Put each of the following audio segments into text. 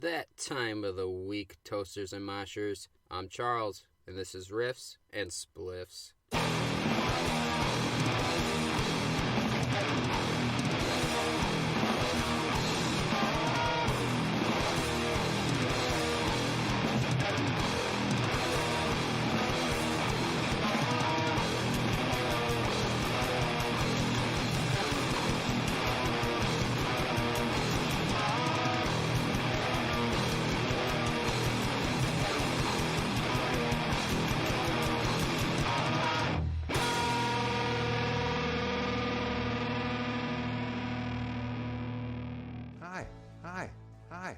That time of the week, Toasters and Moshers. I'm Charles, and this is Riffs and Spliffs. Hi.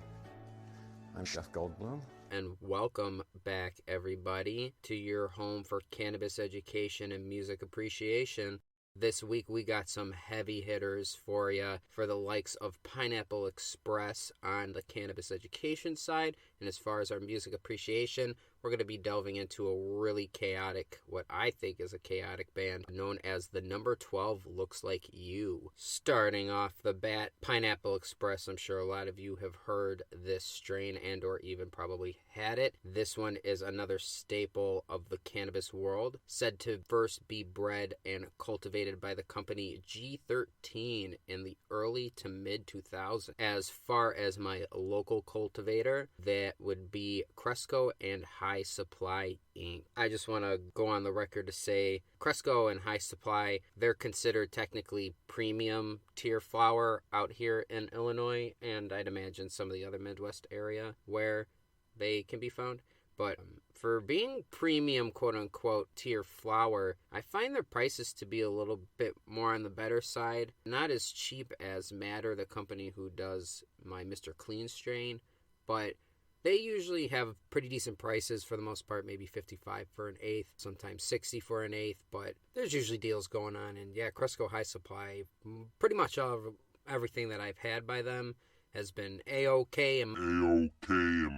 I'm Jeff Goldblum. And welcome back, everybody, to your home for cannabis education and music appreciation. This week we got some heavy hitters for you for the likes of Pineapple Express on the cannabis education side. And as far as our music appreciation, we're going to be delving into a really chaotic, what I think is a chaotic band known as the Number 12 Looks Like You. Starting off the bat, Pineapple Express, I'm sure a lot of you have heard this strain and or even probably had it. This one is another staple of the cannabis world, said to first be bred and cultivated by the company G13 in the early to mid 2000s. As far as my local cultivator, that would be Cresco and High Supply Inc. I just want to go on the record to say Cresco and High Supply, they're considered technically premium tier flower out here in Illinois, and I'd imagine some of the other Midwest area where they can be found. But for being premium quote-unquote tier flower, I find their prices to be a little bit more on the better side. Not as cheap as Matter, the company who does my Mr. Clean strain, but they usually have pretty decent prices for the most part, maybe $55 for an eighth, sometimes $60 for an eighth, but there's usually deals going on. And yeah, Cresco High Supply, pretty much everything that I've had by them has been A-OK in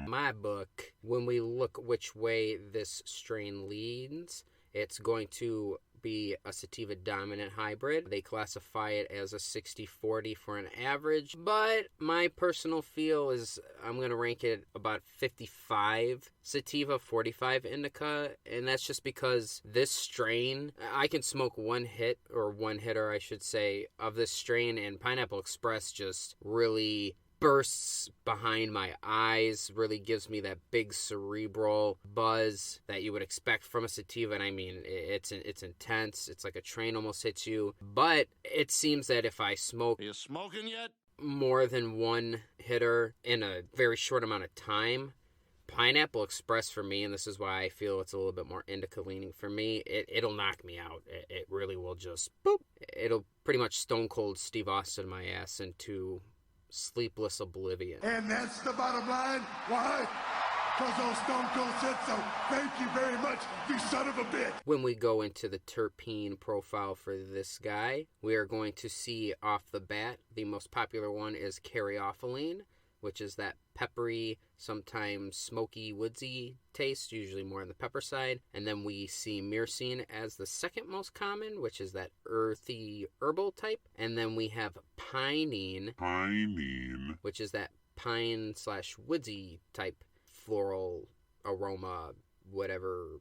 my book. When we look which way this strain leans, it's going to be a sativa dominant hybrid. They classify it as a 60-40 for an average, but my personal feel is I'm going to rank it about 55 sativa, 45 indica, and that's just because this strain, I can smoke one hitter I should say, of this strain, and Pineapple Express just really bursts behind my eyes, really gives me that big cerebral buzz that you would expect from a sativa. And I mean, it's intense. It's like a train almost hits you. But it seems that if I smoke... Are you smoking yet? ...more than one hitter in a very short amount of time, Pineapple Express for me, and this is why I feel it's a little bit more indica leaning for me, it'll knock me out. It really will just... boop. It'll pretty much stone cold Steve Austin my ass into sleepless oblivion. And that's the bottom line. Why? Because those Stone Cold said so. Thank you very much, you son of a bitch. When we go into the terpene profile for this guy, we are going to see off the bat, the most popular one is caryophyllene, which is that peppery, sometimes smoky, woodsy taste, usually more on the pepper side. And then we see myrcene as the second most common, which is that earthy herbal type. And then we have pinene, which is that pine/woodsy type floral aroma, whatever.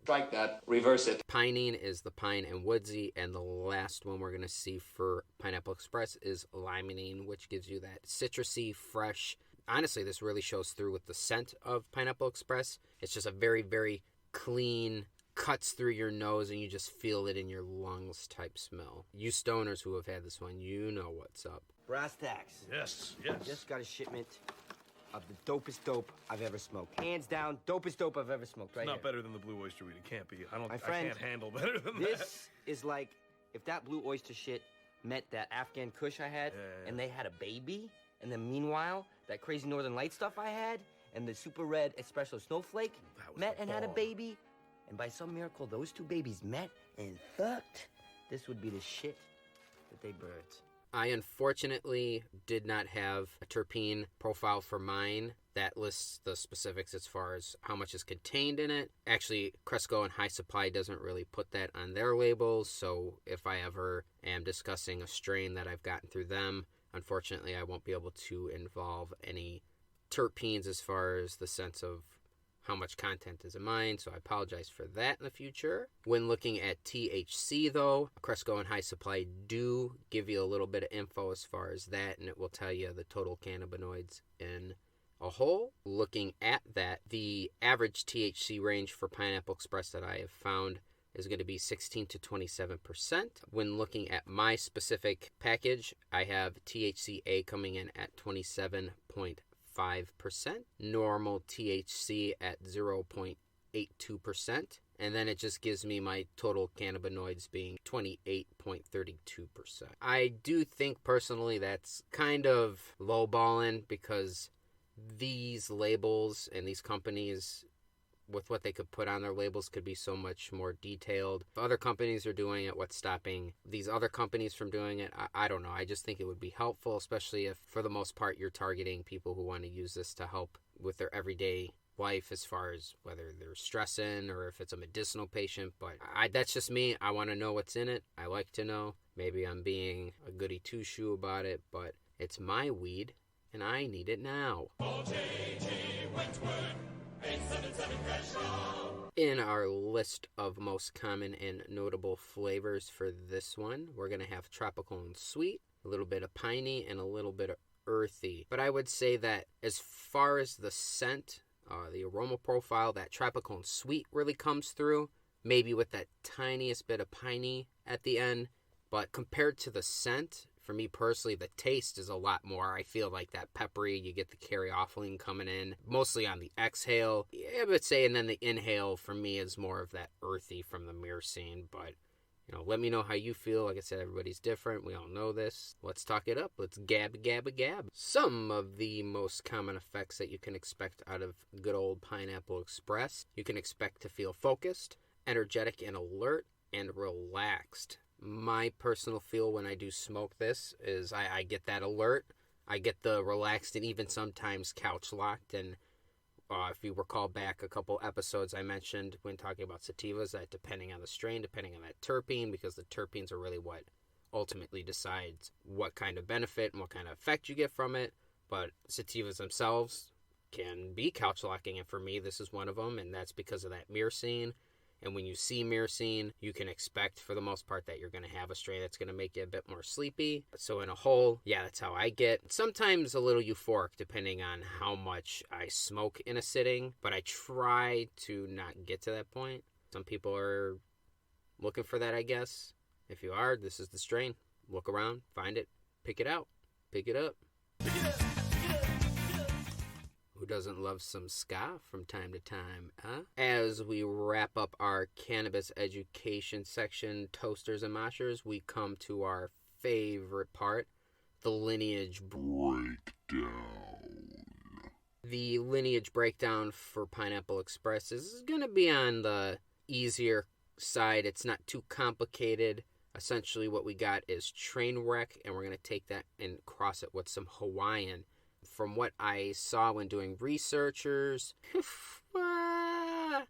Strike that. Reverse it. Pinene is the pine and woodsy, and the last one we're going to see for Pineapple Express is limonene, which gives you that citrusy, fresh. Honestly, this really shows through with the scent of Pineapple Express. It's just a very, very clean, cuts through your nose, and you just feel it in your lungs type smell. You stoners who have had this one, you know what's up. Brass tacks. Yes. Just got a shipment of the dopest dope I've ever smoked. Hands down, dopest dope I've ever smoked. Right Not here. better than the Blue Oyster weed. It can't be. My friend, I can't handle better than this that. is like if that Blue Oyster shit met that Afghan Kush I had, and they had a baby, and then meanwhile, that crazy Northern Light stuff I had, and the super red espresso snowflake met and had a baby, and by some miracle, those two babies met and fucked. This would be the shit that they birthed. I unfortunately did not have a terpene profile for mine that lists the specifics as far as how much is contained in it. Actually, Cresco and High Supply doesn't really put that on their labels, so if I ever am discussing a strain that I've gotten through them, unfortunately I won't be able to involve any terpenes as far as the sense of how much content is in mine, so I apologize for that in the future. When looking at THC, though, Cresco and High Supply do give you a little bit of info as far as that, and it will tell you the total cannabinoids in a whole. Looking at that, the average THC range for Pineapple Express that I have found is going to be 16 to 27%. When looking at my specific package, I have THCA coming in at 27.5%, normal THC at 0.82%, and then it just gives me my total cannabinoids being 28.32%. I do think personally that's kind of lowballing, because these labels and these companies, with what they could put on their labels, could be so much more detailed. If other companies are doing it, what's stopping these other companies from doing it? I don't know. I just think it would be helpful, especially if, for the most part, you're targeting people who want to use this to help with their everyday life, as far as whether they're stressing or if it's a medicinal patient. But that's just me. I want to know what's in it. I like to know. Maybe I'm being a goody two-shoe about it, but it's my weed, and I need it now. In our list of most common and notable flavors for this one, we're going to have tropical and sweet, a little bit of piney, and a little bit of earthy. But I would say that as far as the scent, the aroma profile, that tropical and sweet really comes through, maybe with that tiniest bit of piney at the end. But compared to the scent, for me personally, the taste is a lot more. I feel like that peppery, you get the caryophyllene coming in, mostly on the exhale. Yeah, I would say, and then the inhale for me is more of that earthy from the myrcene. But, let me know how you feel. Like I said, everybody's different. We all know this. Let's talk it up. Let's gab. Some of the most common effects that you can expect out of good old Pineapple Express. You can expect to feel focused, energetic and alert, and relaxed. My personal feel when I do smoke this is I get that alert, I get the relaxed, and even sometimes couch locked. And if you recall back a couple episodes, I mentioned when talking about sativas that depending on the strain, depending on that terpene, because the terpenes are really what ultimately decides what kind of benefit and what kind of effect you get from it. But sativas themselves can be couch locking, and for me this is one of them, and that's because of that myrcene. And when you see myrcene, you can expect, for the most part, that you're going to have a strain that's going to make you a bit more sleepy. So in a whole, yeah, that's how I get. Sometimes a little euphoric, depending on how much I smoke in a sitting. But I try to not get to that point. Some people are looking for that, I guess. If you are, this is the strain. Look around, find it, pick it out, pick it up. Who doesn't love some ska from time to time, huh? As we wrap up our cannabis education section, Toasters and Moshers, we come to our favorite part, the lineage breakdown. The lineage breakdown for Pineapple Express is going to be on the easier side. It's not too complicated. Essentially what we got is Trainwreck, and we're going to take that and cross it with some Hawaiian. From what I saw when doing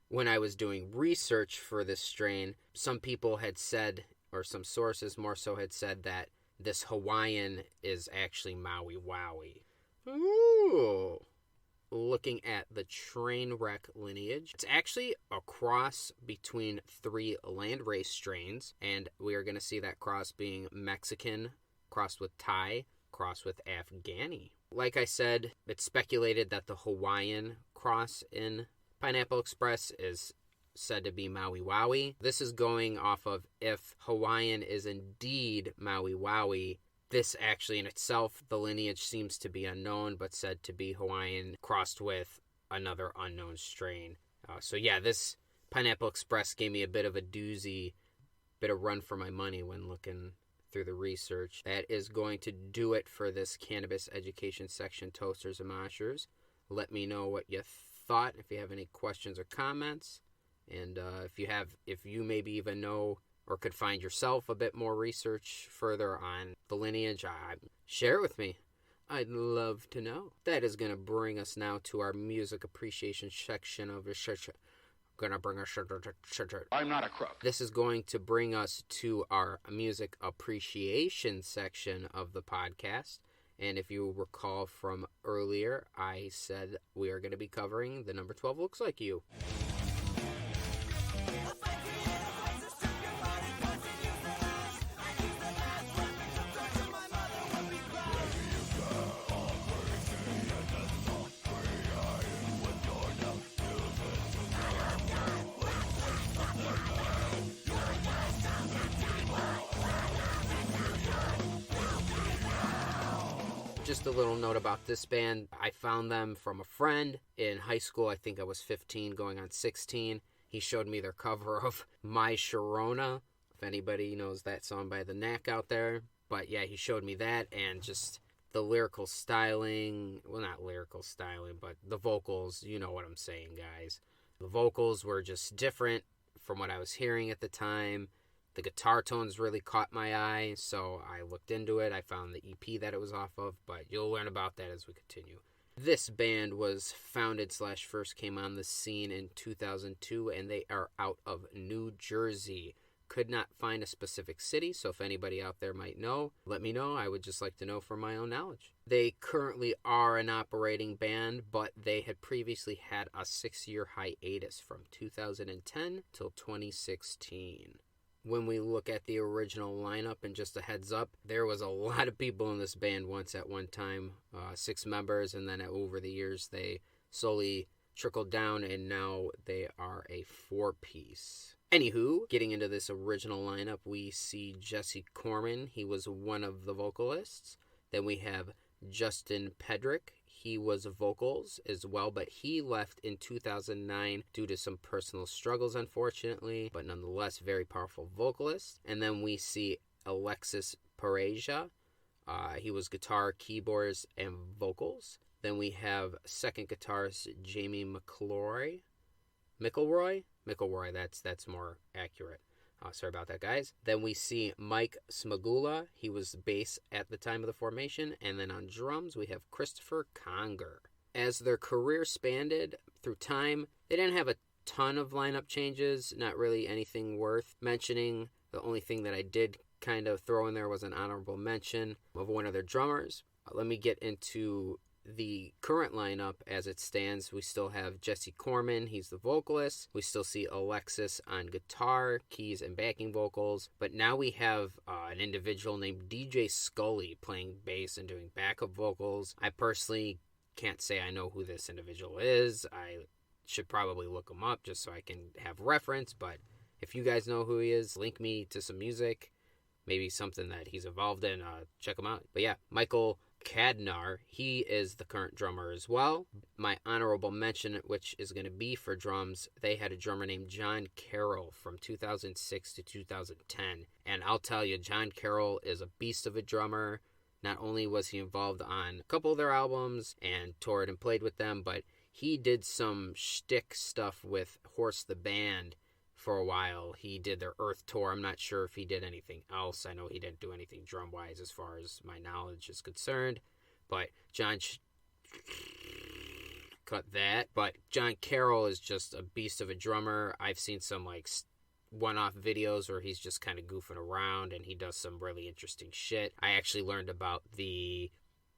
when I was doing research for this strain, some people had said, or some sources more so had said, that this Hawaiian is actually Maui Wowie. Ooh. Looking at the Trainwreck lineage, it's actually a cross between 3 landrace strains, and we are going to see that cross being Mexican, crossed with Thai, crossed with Afghani. Like I said, it's speculated that the Hawaiian cross in Pineapple Express is said to be Maui Wowie. This is going off of if Hawaiian is indeed Maui Wowie. This actually in itself, the lineage seems to be unknown, but said to be Hawaiian crossed with another unknown strain. So yeah, this Pineapple Express gave me a bit of a doozy, bit of run for my money when looking through the research. That is going to do it for this cannabis education section, Toasters and Moshers. Let me know what you thought, if you have any questions or comments, and if you maybe even know or could find yourself a bit more research further on the lineage, share it with me. I'd love to know. That is going to bring us now to our music appreciation section of the I'm not a crook. This is going to bring us to our music appreciation section of the podcast. And if you recall from earlier, I said we are going to be covering the number 12 Looks Like You. Just a little note about this band. I found them from a friend in high school. I think I was 15 going on 16. He showed me their cover of My Sharona, if anybody knows that song by The Knack out there. But yeah, he showed me that, and just the lyrical styling, well, not lyrical styling, but the vocals, you know what I'm saying, guys. The vocals were just different from what I was hearing at the time. The guitar tones really caught my eye, so I looked into it. I found the EP that it was off of, but you'll learn about that as we continue. This band was founded / first came on the scene in 2002, and they are out of New Jersey. Could not find a specific city, so if anybody out there might know, let me know. I would just like to know for my own knowledge. They currently are an operating band, but they had previously had a 6-year hiatus from 2010 till 2016. When we look at the original lineup, and just a heads up, there was a lot of people in this band once at one time, 6 members, and then over the years they slowly trickled down, and now they are a 4-piece. Anywho, getting into this original lineup, we see Jesse Corman. He was one of the vocalists. Then we have Justin Pedrick. He was vocals as well, but he left in 2009 due to some personal struggles, unfortunately, but nonetheless, very powerful vocalist. And then we see Alexis Pareja. He was guitar, keyboards, and vocals. Then we have second guitarist Jamie McElroy, that's more accurate. Sorry about that, guys. Then we see Mike Smagula. He was bass at the time of the formation. And then on drums, we have Christopher Conger. As their career spanned through time, they didn't have a ton of lineup changes, not really anything worth mentioning. The only thing that I did kind of throw in there was an honorable mention of one of their drummers. Let me get into the current lineup as it stands. We still have Jesse Corman, he's the vocalist. We still see Alexis on guitar, keys, and backing vocals. But now we have an individual named DJ Scully playing bass and doing backup vocals. I personally can't say I know who this individual is. I should probably look him up just so I can have reference. But if you guys know who he is, link me to some music, maybe something that he's involved in. Check him out. But yeah, Michael Cadnar, he is the current drummer as well. My honorable mention, which is going to be for drums, they had a drummer named John Carroll from 2006 to 2010. And I'll tell you, John Carroll is a beast of a drummer. Not only was he involved on a couple of their albums and toured and played with them, but he did some shtick stuff with Horse the Band for a while. He did their Earth tour. I'm not sure if he did anything else. I know he didn't do anything drum-wise as far as my knowledge is concerned. But cut that. But John Carroll is just a beast of a drummer. I've seen some one-off videos where he's just kind of goofing around and he does some really interesting shit. I actually learned about the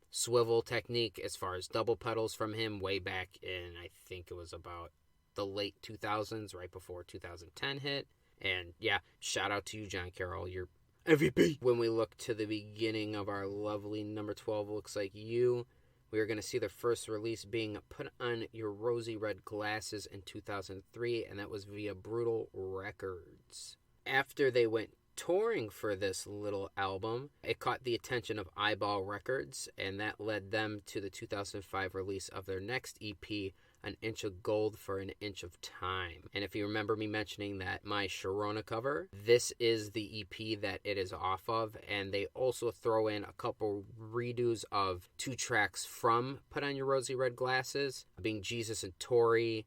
swivel technique as far as double pedals from him way back in, I think it was about the late 2000s, right before 2010 hit. And yeah, shout out to you, John Carroll. You're MVP. When we look to the beginning of our lovely number 12 Looks Like You, we are going to see their first release being Put On Your Rosy Red Glasses in 2003, and that was via Brutal Records. After they went touring for this little album, it caught the attention of Eyeball Records, and that led them to the 2005 release of their next EP, An Inch of Gold for an Inch of Time. And if you remember me mentioning that My Sharona cover, this is the EP that it is off of, and they also throw in a couple redos of 2 tracks from Put On Your Rosy Red Glasses, being Jesus and Tori,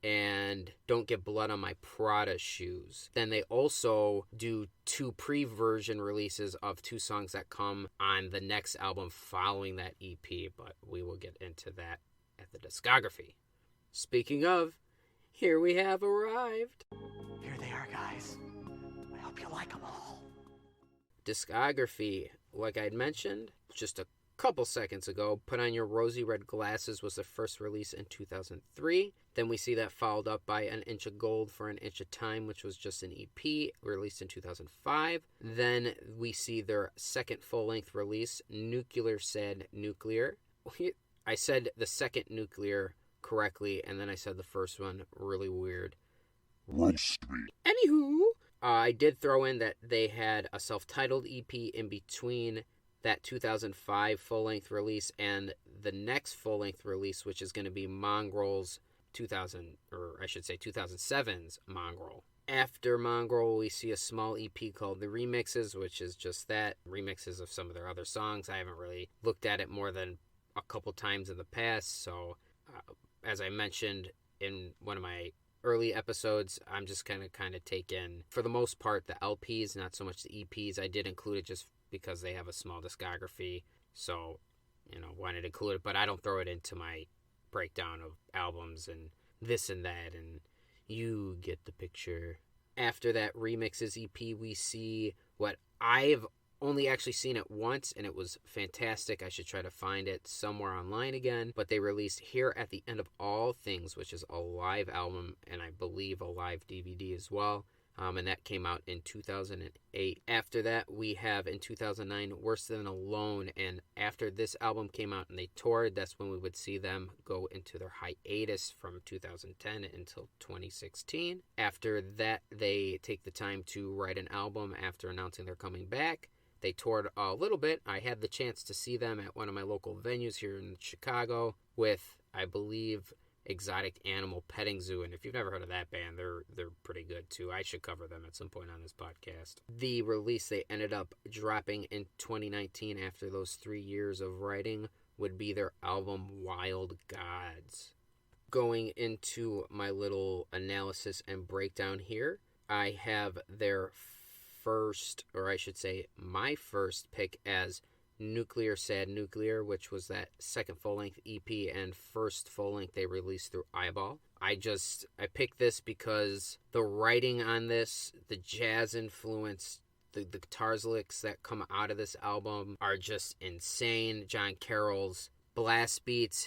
and Don't Get Blood on My Prada Shoes. Then they also do 2 pre-version releases of 2 songs that come on the next album following that EP, but we will get into that at the discography. Speaking of, here we have arrived. Here they are, guys. I hope you like them all. Discography, like I'd mentioned, just a couple seconds ago. Put On Your Rosy Red Glasses was the first release in 2003. Then we see that followed up by An Inch of Gold for An Inch of Time, which was just an EP released in 2005. Then we see their second full-length release, Nuclear Sad Nuclear. I said the second Nuclear correctly, and then I said the first one really weird. Anywho, I did throw in that they had a self-titled EP in between that 2005 full-length release and the next full-length release, which is going to be Mongrel's 2007's Mongrel. After Mongrel, we see a small EP called The Remixes, which is just that, remixes of some of their other songs. I haven't really looked at it more than a couple times in the past, so as I mentioned in one of my early episodes, I'm just going to kind of take in, for the most part, the LPs, not so much the EPs. I did include it just because they have a small discography, so, wanted to include it, but I don't throw it into my breakdown of albums and this and that, and you get the picture. After that Remixes EP, we see what I've only actually seen it once, and it was fantastic. I should try to find it somewhere online again, but they released Here at the End of All Things, which is a live album, and I believe a live DVD as well, and that came out in 2008. After that, we have in 2009 Worse Than Alone, and after this album came out and they toured, that's when we would see them go into their hiatus from 2010 until 2016. After that, they take the time to write an album after announcing they're coming back. They toured a little bit. I had the chance to see them at one of my local venues here in Chicago with, I believe, Exotic Animal Petting Zoo. And if you've never heard of that band, they're pretty good too. I should cover them at some point on this podcast. The release they ended up dropping in 2019 after those 3 years of writing would be their album Wild Gods. Going into my little analysis and breakdown here, I have their first, or I should say my first pick as Nuclear Sad Nuclear, which was that second full-length EP and first full-length they released through Eyeball. I picked this because the writing on this, the jazz influence, the guitars licks that come out of this album are just insane. John Carroll's blast beats,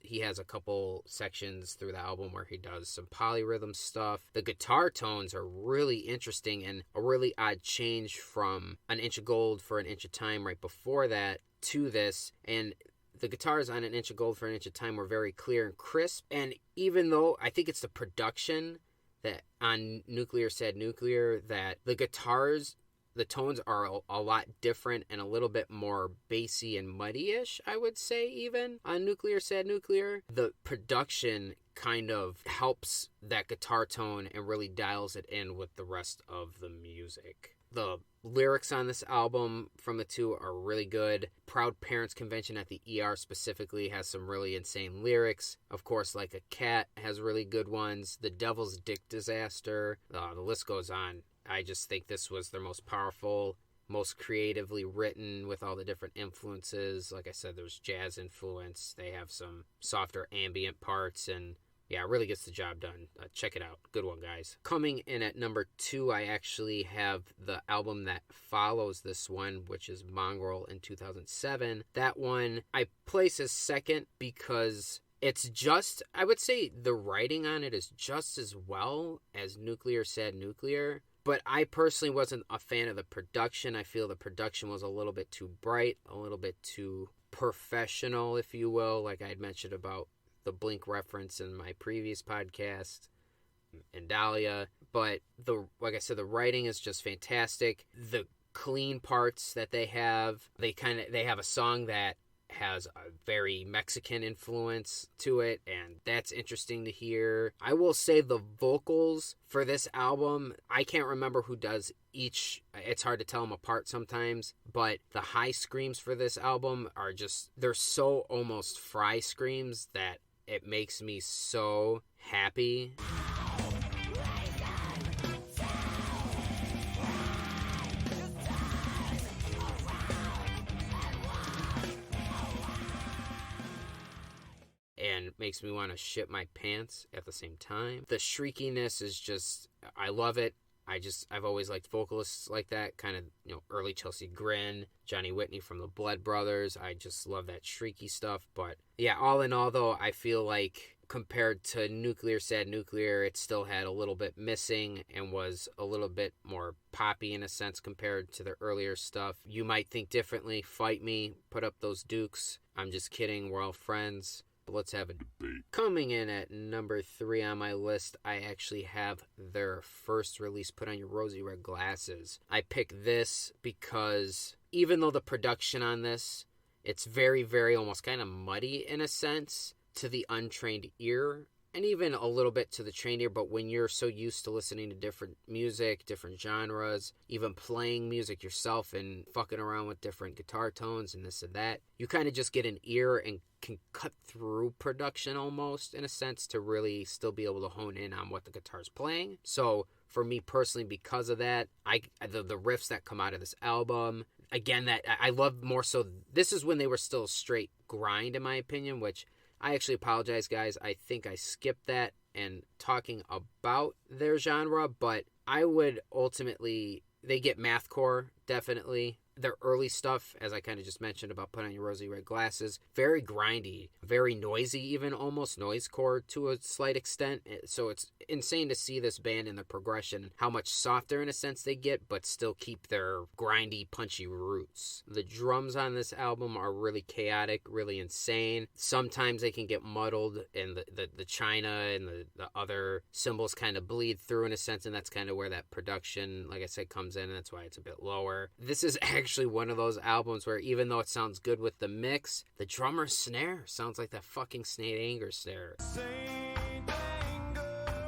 he has a couple sections through the album where he does some polyrhythm stuff. The guitar tones are really interesting and a really odd change from An Inch of Gold for An Inch of Time right before that to this, and the guitars on An Inch of Gold for An Inch of Time were very clear and crisp, and even though I think it's the production that on Nuclear Sad Nuclear that the guitars, the tones are a lot different and a little bit more bassy and muddy-ish, I would say, even on Nuclear Sad Nuclear. The production kind of helps that guitar tone and really dials it in with the rest of the music. The lyrics on this album from the two are really good. Proud Parents Convention at the ER specifically has some really insane lyrics. Of course, Like a Cat has really good ones. The Devil's Dick Disaster. The list goes on. I just think this was their most powerful, most creatively written with all the different influences. Like I said, there's jazz influence. They have some softer ambient parts, and yeah, it really gets the job done. Check it out. Good one, guys. Coming in at number 2, I actually have the album that follows this one, which is Mongrel in 2007. That one I place as second because it's just, I would say the writing on it is just as well as Nuclear Sad Nuclear. But I personally wasn't a fan of the production. I feel the production was a little bit too bright, a little bit too professional, if you will, like I had mentioned about the Blink reference in my previous podcast, and Dahlia. But like I said, the writing is just fantastic. The clean parts that they have a song that has a very Mexican influence to it, and that's interesting to hear. I will say the vocals for this album, I can't remember who does each. It's hard to tell them apart sometimes, but the high screams for this album are just, they're so almost Fry screams that it makes me so happy. And makes me want to shit my pants at the same time. The shriekiness is just, I love it. I've always liked vocalists like that, kind of, you know, early Chelsea Grin, Johnny Whitney from the Blood Brothers. I just love that shrieky stuff. But yeah, all in all, though, I feel like compared to Nuclear, Sad Nuclear, it still had a little bit missing and was a little bit more poppy in a sense compared to the earlier stuff. You might think differently. Fight me. Put up those dukes. I'm just kidding. We're all friends. Let's have a debate. Coming in at number 3 on my list, I actually have their first release, Put On Your Rosy Red Glasses. I picked this because even though the production on this, it's very, very almost kind of muddy in a sense to the untrained ear, and even a little bit to the trained ear, but when you're so used to listening to different music, different genres, even playing music yourself and fucking around with different guitar tones and this and that, you kind of just get an ear and can cut through production almost, in a sense, to really still be able to hone in on what the guitar's playing. So for me personally, because of that, the riffs that come out of this album, again, that I love more so, this is when they were still straight grind, in my opinion, which I actually apologize, guys. I think I skipped that and talking about their genre, but I would ultimately, they get mathcore, definitely. Their early stuff, as I kind of just mentioned about Put On Your Rosy Red Glasses, very grindy, very noisy, even almost noisecore to a slight extent. So it's insane to see this band in the progression, how much softer in a sense they get, but still keep their grindy, punchy roots. The drums on this album are really chaotic, really insane. Sometimes they can get muddled, and the China and the other cymbals kind of bleed through in a sense, and that's kind of where that production, like I said, comes in, and that's why it's a bit lower. This is actually one of those albums where even though it sounds good with the mix, the drummer's snare sounds like that fucking Saint Anger snare.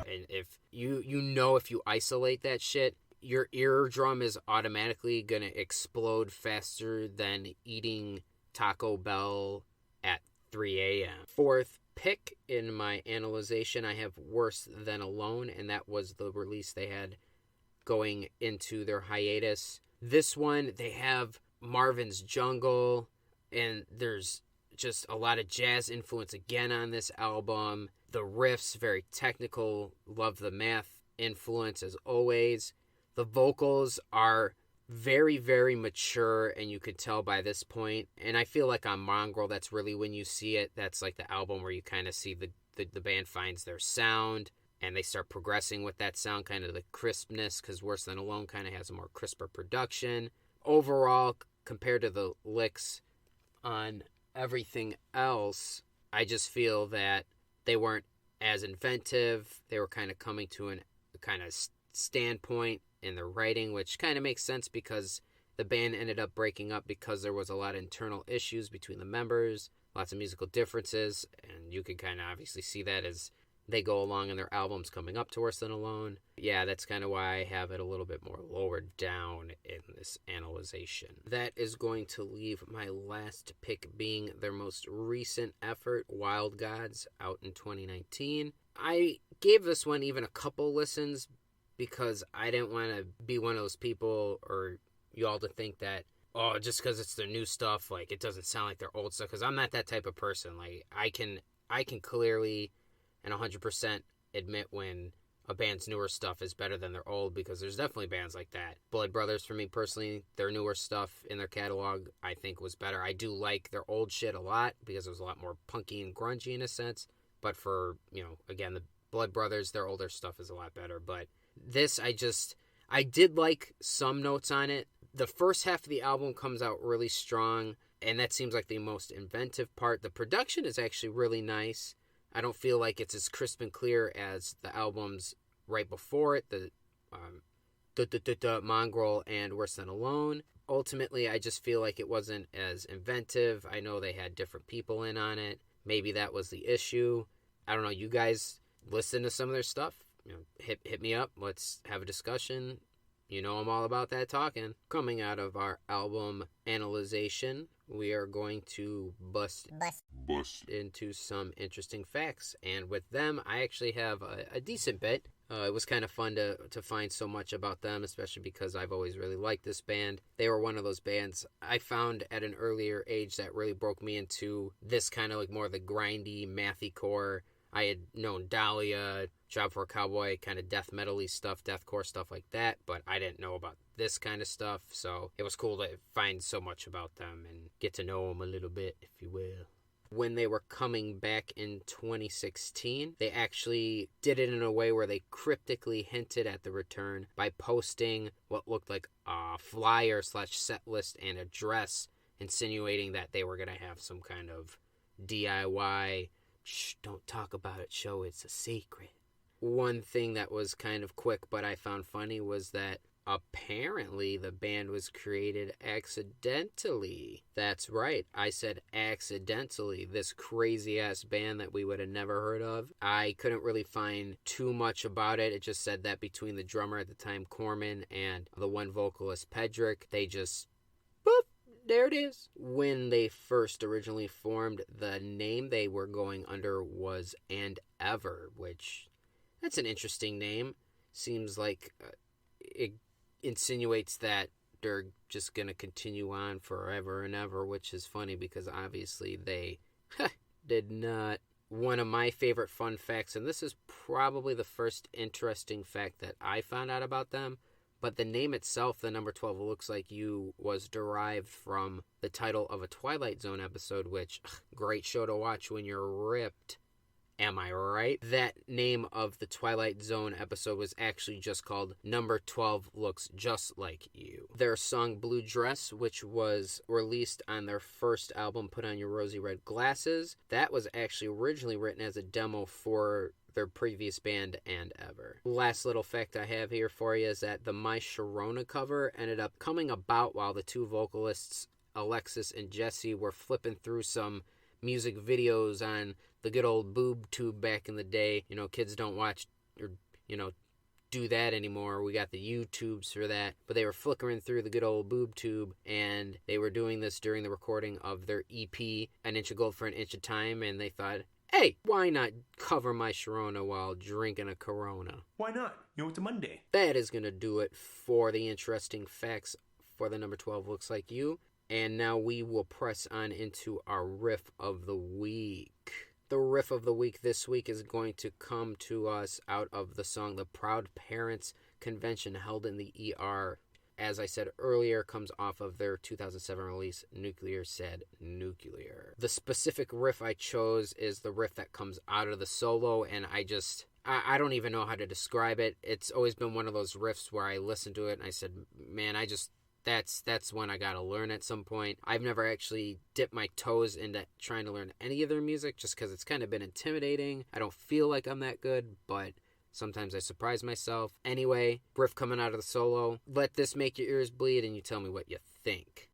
And if if you isolate that shit, your eardrum is automatically gonna explode faster than eating Taco Bell at 3 a.m. Fourth pick in my analyzation, I have Worse Than Alone, and that was the release they had going into their hiatus. This one, they have Marvin's Jungle, and there's just a lot of jazz influence again on this album. The riffs, very technical, love the math influence as always. The vocals are very, very mature, and you could tell by this point. And I feel like on Mongrel, that's really when you see it. That's like the album where you kind of see the band finds their sound, and they start progressing with that sound, kind of the crispness, because Worse Than Alone kind of has a more crisper production. Overall, compared to the licks on everything else, I just feel that they weren't as inventive. They were kind of coming to a kind of standpoint in their writing, which kind of makes sense because the band ended up breaking up because there was a lot of internal issues between the members, lots of musical differences, and you can kind of obviously see that as they go along in their albums coming up to Worse Than Alone. Yeah, that's kind of why I have it a little bit more lowered down in this analyzation. That is going to leave my last pick being their most recent effort, Wild Gods, out in 2019. I gave this one even a couple listens because I didn't want to be one of those people or you all to think that, oh, just because it's their new stuff, like, it doesn't sound like their old stuff, because I'm not that type of person. Like, I can clearly and 100% admit when a band's newer stuff is better than their old, because there's definitely bands like that. Blood Brothers, for me personally, their newer stuff in their catalog, I think, was better. I do like their old shit a lot, because it was a lot more punky and grungy in a sense. But for, again, the Blood Brothers, their older stuff is a lot better. But this, I did like some notes on it. The first half of the album comes out really strong, and that seems like the most inventive part. The production is actually really nice. I don't feel like it's as crisp and clear as the albums right before it, the Mongrel and Worse Than Alone. Ultimately, I just feel like it wasn't as inventive. I know they had different people in on it. Maybe that was the issue. I don't know. You guys listen to some of their stuff. Hit me up. Let's have a discussion. I'm all about that talking. Coming out of our album analyzation, we are going to bust into some interesting facts. And with them, I actually have a decent bit. It was kind of fun to find so much about them, especially because I've always really liked this band. They were one of those bands I found at an earlier age that really broke me into this kind of like more of the grindy, mathy core. I had known Dahlia, Job for a Cowboy, kind of death metal-y stuff, deathcore stuff like that, but I didn't know about this kind of stuff, so it was cool to find so much about them and get to know them a little bit, if you will. When they were coming back in 2016, they actually did it in a way where they cryptically hinted at the return by posting what looked like a flyer / set list and address, insinuating that they were going to have some kind of DIY, shh, don't talk about it, show it's a secret. One thing that was kind of quick but I found funny was that apparently the band was created accidentally. That's right, I said accidentally. This crazy ass band that we would have never heard of. I couldn't really find too much about it. It just said that between the drummer at the time, Corman, and the one vocalist, Pedrick, they just, boop, there it is. When they first originally formed, the name they were going under was And Ever, which, that's an interesting name. Seems like it insinuates that they're just going to continue on forever and ever, which is funny because obviously they did not. One of my favorite fun facts, and this is probably the first interesting fact that I found out about them, but the name itself, the number 12 Looks Like You, was derived from the title of a Twilight Zone episode, which, great show to watch when you're ripped. Am I right? That name of the Twilight Zone episode was actually just called Number 12 Looks Just Like You. Their song Blue Dress, which was released on their first album, Put On Your Rosy Red Glasses, that was actually originally written as a demo for their previous band, And Ever. Last little fact I have here for you is that the My Sharona cover ended up coming about while the two vocalists, Alexis and Jesse, were flipping through some music videos on the good old boob tube back in the day. You know, kids don't watch or, do that anymore. We got the YouTubes for that. But they were flickering through the good old boob tube, and they were doing this during the recording of their EP, An Inch of Gold for an Inch of Time, and they thought, hey, why not cover My Sharona while drinking a Corona? Why not? It's a Monday. That is going to do it for the interesting facts for the number 12 Looks Like You. And now we will press on into our riff of the week. The riff of the week this week is going to come to us out of the song The Proud Parents Convention held in the ER. As I said earlier, comes off of their 2007 release, Nuclear Said Nuclear. The specific riff I chose is the riff that comes out of the solo, and I don't even know how to describe it. It's always been one of those riffs where I listened to it and I said, man, that's one I gotta learn at some point. I've never actually dipped my toes into trying to learn any of their music just because it's kind of been intimidating. I don't feel like I'm that good, but sometimes I surprise myself. Anyway, riff coming out of the solo. Let this make your ears bleed and you tell me what you think.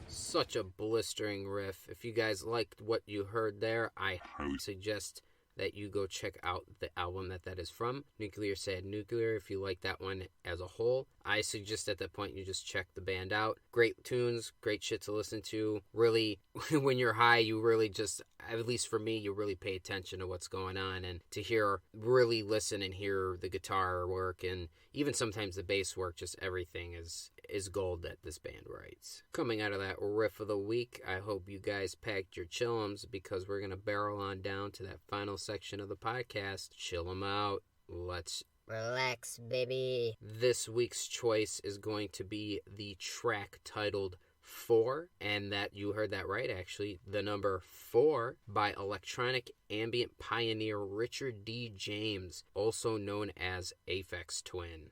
Such a blistering riff. If you guys liked what you heard there, I highly suggest that you go check out the album that is from, Nuclear Said Nuclear, if you like that one as a whole. I suggest at that point you just check the band out. Great tunes, great shit to listen to. Really, when you're high, you really just, at least for me, you really pay attention to what's going on, and to really listen and hear the guitar work, and even sometimes the bass work, just everything is gold that this band writes. Coming out of that riff of the week, I hope you guys packed your chillums, because we're going to barrel on down to that final section of the podcast. Chill 'em out. Let's relax, baby. This week's choice is going to be the track titled 4, and that you heard that right, actually. The number 4 by electronic ambient pioneer Richard D. James, also known as Aphex Twin.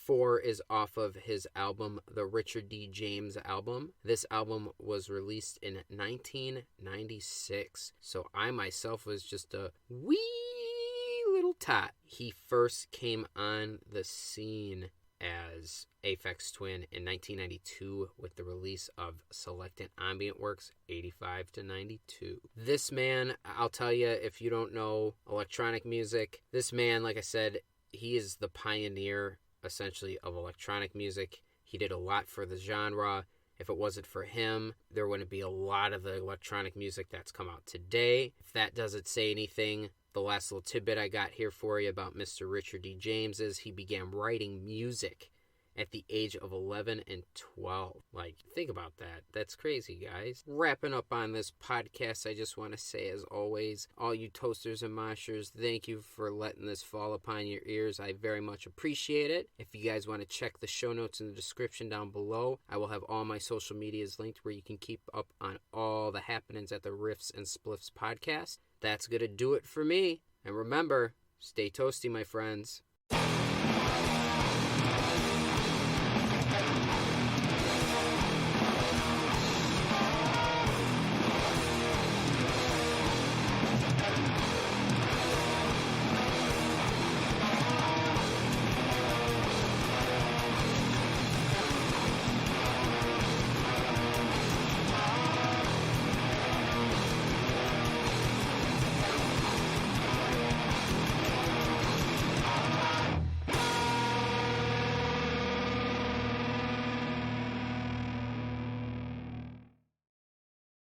4 is off of his album, the Richard D. James album. This album was released in 1996, so I myself was just a wee little tot. He first came on the scene as Aphex Twin in 1992 with the release of Selected Ambient Works 85 to 92. This man, I'll tell you, if you don't know electronic music, this man, like I said, he is the pioneer essentially of electronic music. He did a lot for the genre. If it wasn't for him, there wouldn't be a lot of the electronic music that's come out today. If that doesn't say anything, the last little tidbit I got here for you about Mr. Richard D. James is he began writing music at the age of 11 and 12. Like, think about that. That's crazy, guys. Wrapping up on this podcast, I just want to say, as always, all you toasters and moshers, thank you for letting this fall upon your ears. I very much appreciate it. If you guys want to check the show notes in the description down below, I will have all my social medias linked where you can keep up on all the happenings at the Riffs and Spliffs podcast. That's going to do it for me. And remember, stay toasty, my friends.